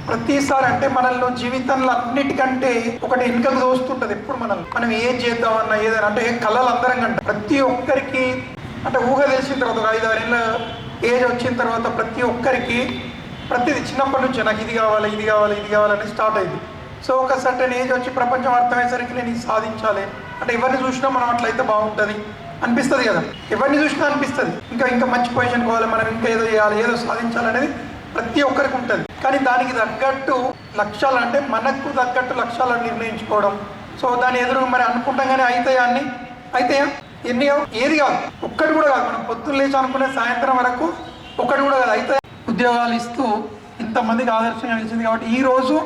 ప్రతిసారి అంటే మనల్ని జీవితంలో అన్నిటికంటే ఒకటి వెనుకకు దోస్తుంటది ఎప్పుడు మనం ఏం చేద్దామన్నా ఏదైనా అంటే కళలు అందరం కంటే ప్రతి ఒక్కరికి అంటే ఊహ తెలిసిన తర్వాత ఒక 5-6 ఏళ్ళ ఏజ్ వచ్చిన తర్వాత ప్రతి ఒక్కరికి ప్రతిది చిన్నప్పటి నుంచి నాకు ఇది కావాలి ఇది కావాలి ఇది కావాలని స్టార్ట్ అయింది. సో ఒక సర్టెన్ ఏజ్ వచ్చి ప్రపంచం అర్థమయ్యేసరికి నేను ఇది సాధించాలి అంటే ఎవరిని చూసినా మనం అట్లయితే బాగుంటుంది అనిపిస్తుంది కదా, ఎవరిని చూసినా అనిపిస్తుంది ఇంకా మంచి పొజిషన్ పోవాలి, మనం ఇంకా ఏదో చేయాలి, ఏదో సాధించాలనేది ప్రతి ఒక్కరికి ఉంటుంది. కానీ దానికి తగ్గట్టు లక్ష్యాలు అంటే మనకు తగ్గట్టు లక్ష్యాలను నిర్ణయించుకోవడం. సో దాని ఎదురు మరి అనుకుంటాం కానీ అవుతాయా అన్ని అయితాయా ఎన్ని ఏది కాదు, ఒక్కటి కూడా కాదు. మనం పొద్దున్న లేచి అనుకునే సాయంత్రం వరకు ఒక్కటి కూడా కాదు అయితే ఉద్యోగాలు ఇస్తూ ఇంతమందికి ఆదర్శంగా నిలిచింది. కాబట్టి ఈ రోజు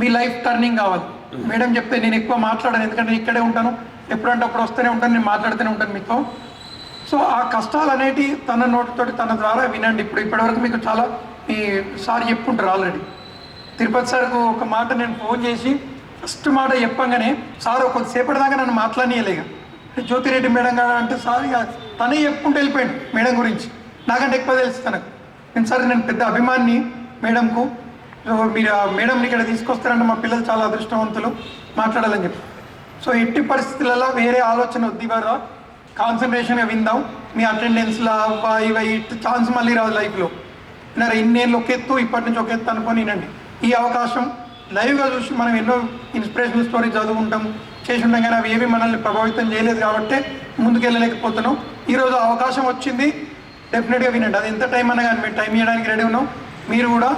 మీ లైఫ్ టర్నింగ్ కావాలి. మేడం చెప్తే నేను ఎక్కువ మాట్లాడాను ఎందుకంటే ఇక్కడే ఉంటాను, ఎప్పుడంటే అప్పుడు వస్తూనే ఉంటాను, నేను మాట్లాడుతూనే ఉంటాను మీతో. సో ఆ కష్టాలు అనేటి తన నోటితోటి తన ద్వారా వినండి. ఇప్పటివరకు మీకు చాలా మీ సార్ చెప్పుంటారు ఆల్రెడీ. తిరుపతి సార్కు ఒక మాట నేను ఫోన్ చేసి ఫస్ట్ మాట చెప్పంగానే సార్ కొద్దిసేపటి దాకా నన్ను మాట్లాడనీయలేక జ్యోతిరెడ్డి మేడం గారు అంటే సార్ ఇక తనే చెప్పుకుంటూ వెళ్ళిపోయాడు మేడం గురించి, నాకంటే ఎక్కువ తెలుసు తనకు. నేను పెద్ద అభిమాన్ని మేడంకు. సో మీరు ఆ మేడంని ఇక్కడ తీసుకొస్తారంటే మా పిల్లలు చాలా అదృష్టవంతులు మాట్లాడాలని చెప్పి. సో ఎట్టి పరిస్థితులలో వేరే ఆలోచన వద్దు, ఇవ్వరా కాన్సన్ట్రేషన్గా విందాం. మీ అటెండెన్స్లో ఇవి ఛాన్స్ మళ్ళీ రాదు లైఫ్లో. విన్నారా, ఇన్నేళ్ళు ఒక ఎత్తు ఇప్పటి నుంచి ఒక ఎత్తు అనుకొని వినండి. ఈ అవకాశం లైవ్గా చూసి మనం ఎన్నో ఇన్స్పిరేషనల్ స్టోరీస్ చదువుకుంటాం చేసి ఉంటాం కానీ అవి ఏవి మనల్ని ప్రభావితం చేయలేదు కాబట్టి ముందుకెళ్ళలేకపోతున్నాం. ఈరోజు అవకాశం వచ్చింది, డెఫినెట్గా వినండి. అది ఎంత టైం అన్నా కానీ మేము టైం ఇవ్వడానికి రెడీ ఉన్నాం. మీరు కూడా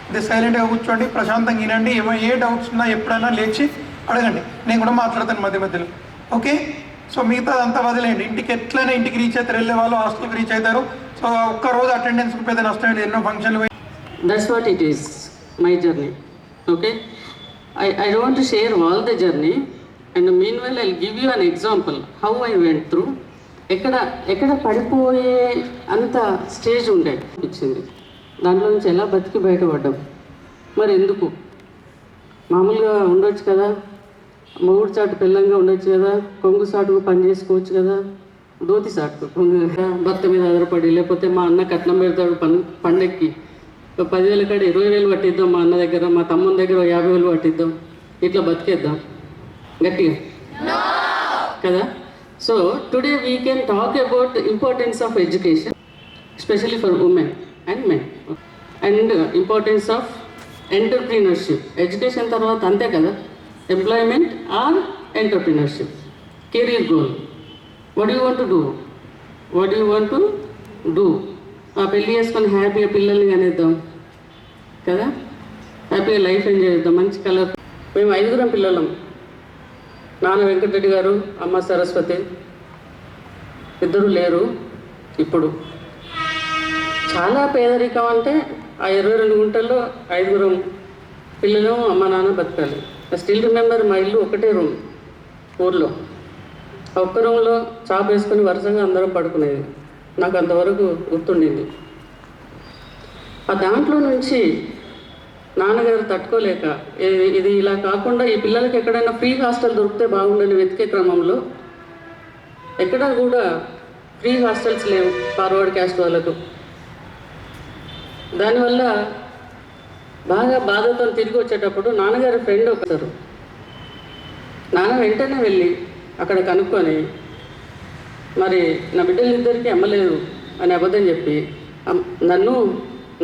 ఇది సైలెంట్గా కూర్చోండి, ప్రశాంతంగా వినండి. ఏ డౌట్స్ ఉన్నా ఎప్పుడైనా లేచి అడగండి, నేను కూడా మాట్లాడతాను మధ్యలో. ఓకే, సో మిగతా అంతా వదిలేయండి. ఇంటికి ఎట్లయినా ఇంటికి రీచ్ అవుతారు, వెళ్ళే వాళ్ళు హాస్టల్కి రీచ్ అవుతారు. సో ఒక్కరోజు అటెండెన్స్కి పెద్ద నష్టం లేదు, ఎన్నో ఫంక్షన్లు. That's what it is my journey. Okay, I don't want to share all the journey and meanwhile I'll give you an example how I went through. ఎక్కడ పడిపోయే అంత స్టేజ్ ఉండే ఇచ్చింది, దాంట్లో నుంచి ఎలా బతికి బయటపడ్డాం. మరి ఎందుకు మామూలుగా ఉండొచ్చు కదా, మొగుడు చాటు పిల్లంగా ఉండొచ్చు కదా, కొంగు సాటుకు పని చేసుకోవచ్చు కదా, దోతి సాటుకు కొంగు భర్త మీద ఆధారపడి, లేకపోతే మా అన్న కట్నం పెడతాడు పండక్కి 10,000 కాడ 20,000 పట్టిద్దాం, మా అన్న దగ్గర మా తమ్ముని దగ్గర 50,000 పట్టిద్దాం, ఇట్లా బతికేద్దాం గట్టిగా కదా. So today we can talk about importance of education especially for women and men and importance of entrepreneurship. Education తర్వాత అంతే కదా, employment or entrepreneurship, career goal. What you want to do ఆ పెళ్ళి చేసుకొని హ్యాపీగా పిల్లల్ని కనేద్దాం కదా, హ్యాపీగా లైఫ్ ఎంజాయ్ చేద్దాం, మంచి కలర్. మేము 5 పిల్లలం, నాన్న వెంకటరెడ్డి గారు, అమ్మ సరస్వతి, 2 లేరు ఇప్పుడు. చాలా పేదరికం అంటే ఆ 22 గుంటల్లో 5 పిల్లలు అమ్మ నాన్న బతకాలి. ఐ స్టిల్ రిమెంబర్ మా ఇల్లు ఒకటే రూమ్ ఊర్లో, ఆ ఒక్క రూమ్లో చాప వేసుకొని వరుసగా అందరం పడుకునేది, నాకు అంతవరకు గుర్తుండింది. ఆ దాంట్లో నుంచి నాన్నగారు తట్టుకోలేక ఇది ఇలా కాకుండా ఈ పిల్లలకి ఎక్కడైనా ఫ్రీ హాస్టల్ దొరికితే బాగుండని వెతికే క్రమంలో ఎక్కడా కూడా ఫ్రీ హాస్టల్స్ లేవు ఫార్వర్డ్ క్యాస్ట్ వాళ్ళకు. దానివల్ల బాగా బాధతో తిరిగి వచ్చేటప్పుడు నాన్నగారి ఫ్రెండ్ ఒకసారు, నాన్న వెంటనే వెళ్ళి అక్కడ కనుక్కొని మరి నా బిడ్డలిద్దరికీ అమ్మలేదు అని అబద్ధం చెప్పి నన్ను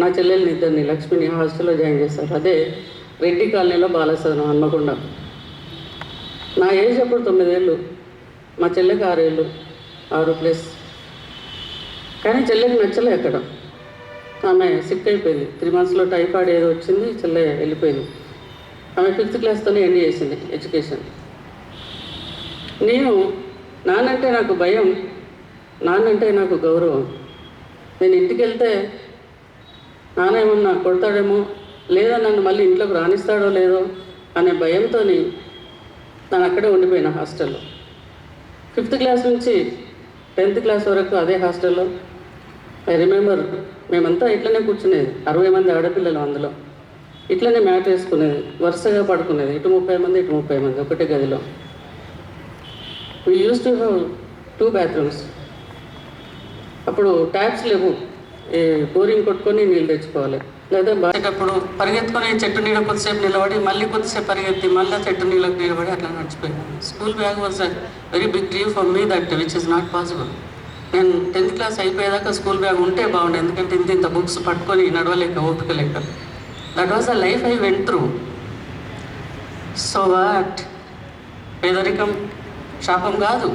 నా చెల్లెల్ని 2 లక్ష్మిని హాస్టల్లో జాయిన్ చేశారు. అదే రెడ్డి కాలనీలో బాలసదనం హన్మకొండ. నా ఏజ్ అప్పుడు 9 ఏళ్ళు, మా చెల్లెకి 6 ఏళ్ళు, 6+. కానీ చెల్లెకి నచ్చలే అక్కడ, ఆమె సిక్ అయిపోయింది. 3 monthsలో టైఫాయిడ్ ఏదో వచ్చింది, చెల్లె వెళ్ళిపోయింది. ఆమె 5th క్లాస్తోనే ఎండ్ చేసింది ఎడ్యుకేషన్. నేను నాన్నంటే నాకు భయం, నాన్నంటే నాకు గౌరవం. నేను ఇంటికి వెళ్తే నాన్న ఏమన్నా కొడతాడేమో, లేదా నన్ను మళ్ళీ ఇంట్లోకి రాణిస్తాడో లేదో అనే భయంతో నేను అక్కడే ఉండిపోయిన హాస్టల్లో. 5th క్లాస్ నుంచి 10th క్లాస్ వరకు అదే హాస్టల్లో. ఐ రిమెంబర్ మేమంతా ఇట్లనే కూర్చునేది, 60 మంది ఆడపిల్లలు, అందులో ఇట్లనే మ్యాట్ వేసుకునేది, వరుసగా పడుకునేది, ఇటు 30 మంది ఇటు 30 మంది ఒకటే గదిలో. We used to have 2 bathrooms. అప్పుడు ట్యాప్స్ లేవు, బోరింగ్ కొట్టుకొని నీళ్ళు తెచ్చుకోవాలి, లేదా బాసేటప్పుడు పరిగెత్తుకొని చెట్టు నీళ్ళ కొద్దిసేపు నిలబడి మళ్ళీ కొద్దిసేపు పరిగెత్తి మళ్ళీ చెట్టు నీళ్ళకి నిలబడి అట్లా నడిచిపోయాను. School bag was a very big dream for me that which is not possible. నేను 10th క్లాస్ అయిపోయేదాకా స్కూల్ బ్యాగ్ ఉంటే బాగుండే, ఎందుకంటే ఇంత బుక్స్ పట్టుకొని నడవలేక ఓపిక లేక. That was a life I went through. So what? పేదరికం శాపం కాదు.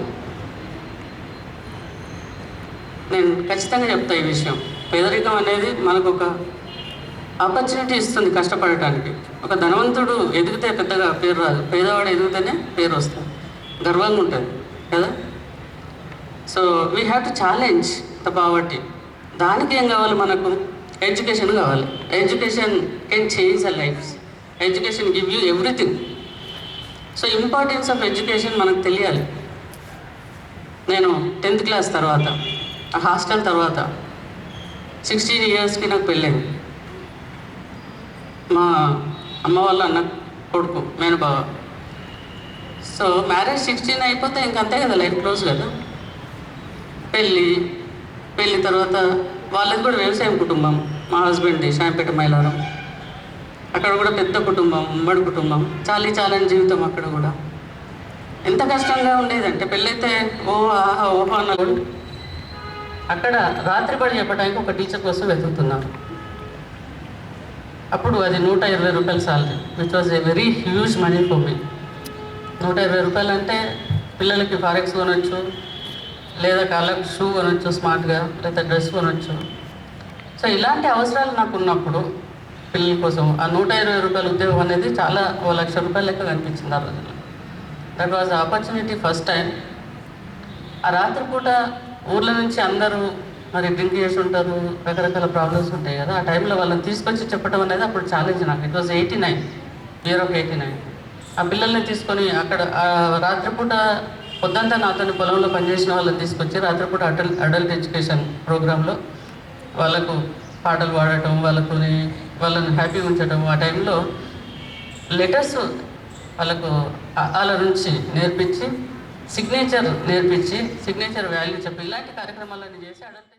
నేను ఖచ్చితంగా చెప్తా ఈ విషయం. పేదరికం అనేది మనకు ఒక ఆపర్చునిటీ ఇస్తుంది కష్టపడటానికి. ఒక ధనవంతుడు ఎదిగితే పెద్దగా పేరు రాదు, పేదవాడు ఎదిగితేనే పేరు వస్తుంది, గర్వంగా ఉంటుంది కదా. So we have to challenge the poverty. దానికి ఏం కావాలి మనకు? ఎడ్యుకేషన్ కావాలి. Education can change the lives. Education give you everything. So importance of education మనకు తెలియాలి. నేను 10th క్లాస్ తర్వాత హాస్టల్ తర్వాత 16 ఇయర్స్కి నాకు పెళ్ళింది. మా అమ్మ వాళ్ళ అన్న కొడుకు మేనబావ. సో మ్యారేజ్ 16 అయిపోతే ఇంకంతే కదా, లైఫ్ క్లోజ్ కదా. పెళ్ళి తర్వాత వాళ్ళది కూడా వ్యవసాయం కుటుంబం. మా హస్బెండ్ది శాంపేట మైలారం. అక్కడ కూడా పెద్ద కుటుంబం, ఉమ్మడి కుటుంబం, చాలని జీవితం. అక్కడ కూడా ఎంత కష్టంగా ఉండేదంటే పెళ్ళైతే ఓహో అన్న. అక్కడ రాత్రిపడి చెప్పడానికి ఒక టీచర్ కోసం వెతుకుతున్నాను. అప్పుడు అది 120 రూపాయల salary, which was a very huge money for me. 120 రూపాయలు అంటే పిల్లలకి ఫారెక్స్ కొనొచ్చు, లేదా కాళ్ళకు షూ కొనొచ్చు స్మార్ట్గా, లేదా డ్రెస్ కొనొచ్చు. సో ఇలాంటి అవసరాలు నాకు ఉన్నప్పుడు పిల్లల కోసం ఆ 120 రూపాయల ఉద్యోగం అనేది చాలా 1,00,000 రూపాయల లెక్క కనిపించింది ఆ రోజుల్లో. That was opportunity first time. ఆ రాత్రిపూట ఊర్ల నుంచి అందరూ మరి డ్రింక్ చేసి ఉంటారు, రకరకాల ప్రాబ్లమ్స్ ఉంటాయి కదా. ఆ టైంలో వాళ్ళని తీసుకొచ్చి చెప్పడం అనేది అప్పుడు ఛాలెంజ్ నాకు. It was 89, year of 89. ఆ పిల్లల్ని తీసుకొని అక్కడ రాత్రిపూట పొద్దంతా నాతో పొలంలో పనిచేసిన వాళ్ళని తీసుకొచ్చి రాత్రిపూట అడల్ట్ ఎడ్యుకేషన్ ప్రోగ్రాంలో వాళ్ళకు పాటలు పాడటం, వాళ్ళని హ్యాపీగా ఉంచడం. ఆ టైంలో లెటర్స్ వాళ్ళకు వాళ్ళ నుంచి నేర్పించి సిగ్నేచర్ వాల్యూ చెప్పి ఇలాంటి కార్యక్రమాలన్నీ చేసి అడల్ట్